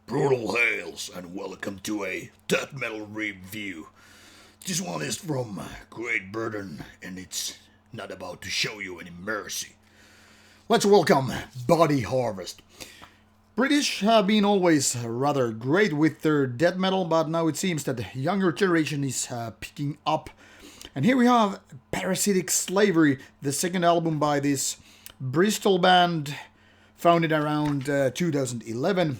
Brutal hails and welcome to a death metal review. This one is from Great Britain and it's not about to show you any mercy. Let's welcome Body Harvest. British have been always rather great with their death metal, but now it seems that the younger generation is picking up. And here we have Parasitic Slavery, the second album by this Bristol band founded around 2011.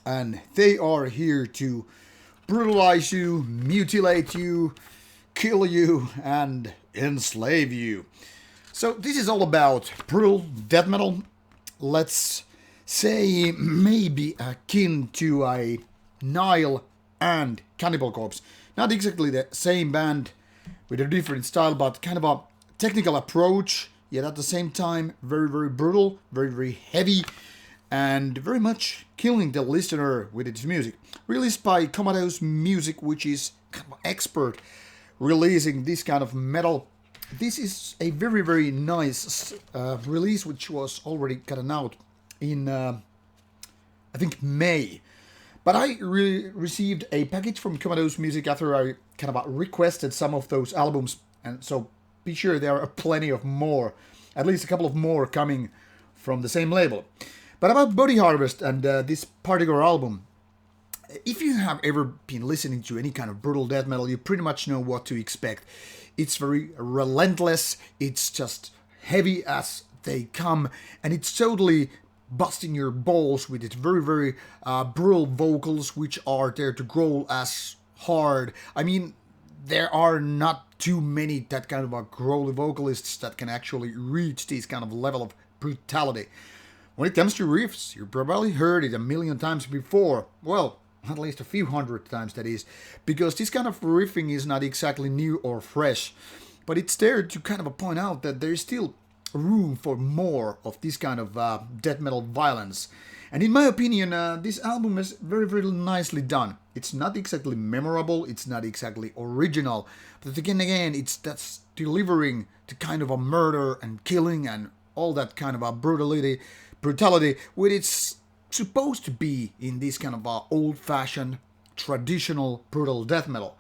And they are here to brutalize you, mutilate you, kill you, and enslave you. So this is all about brutal death metal. Let's say maybe akin to a Nile and Cannibal Corpse. Not exactly the same band with a different style, but kind of a technical approach, yet at the same time very, very brutal, very, very heavy, and very much killing the listener with its music. Released by Comatose Music, which is kind of expert releasing this kind of metal. This is a very, very nice release, which was already gotten out in, I think, May. But I received a package from Comatose Music after I kind of requested some of those albums. And so be sure there are plenty of more, at least a couple of more coming from the same label. But about Body Harvest and this particular album, if you have ever been listening to any kind of brutal death metal, you pretty much know what to expect. It's very relentless, it's just heavy as they come, and it's totally busting your balls with its very, very brutal vocals, which are there to growl as hard. I mean, there are not too many that kind of growly vocalists that can actually reach this kind of level of brutality. When it comes to riffs, you probably heard it a million times before. Well, at least a few hundred times, that is. Because this kind of riffing is not exactly new or fresh. But it's there to kind of point out that there's still room for more of this kind of death metal violence. And in my opinion, this album is very, very nicely done. It's not exactly memorable, it's not exactly original. But again, that's delivering the kind of a murder and killing and all that kind of a brutality, which it's supposed to be in this kind of old-fashioned, traditional, brutal death metal.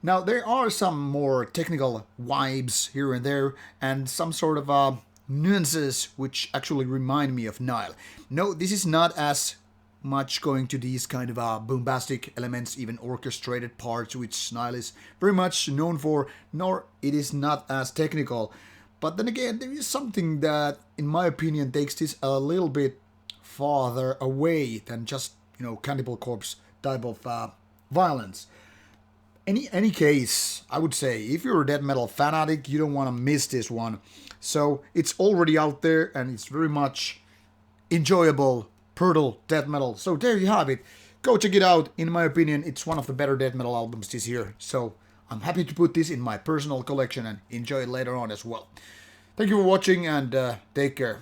Now, there are some more technical vibes here and there, and some sort of nuances which actually remind me of Nile. No, this is not as much going to these kind of bombastic elements, even orchestrated parts, which Nile is very much known for, nor it is not as technical. But then again, there is something that, in my opinion, takes this a little bit farther away than just, Cannibal Corpse type of violence. Any case, I would say, if you're a death metal fanatic, you don't want to miss this one. So it's already out there, and it's very much enjoyable, brutal death metal. So there you have it. Go check it out. In my opinion, it's one of the better death metal albums this year. So I'm happy to put this in my personal collection and enjoy it later on as well. Thank you for watching and take care.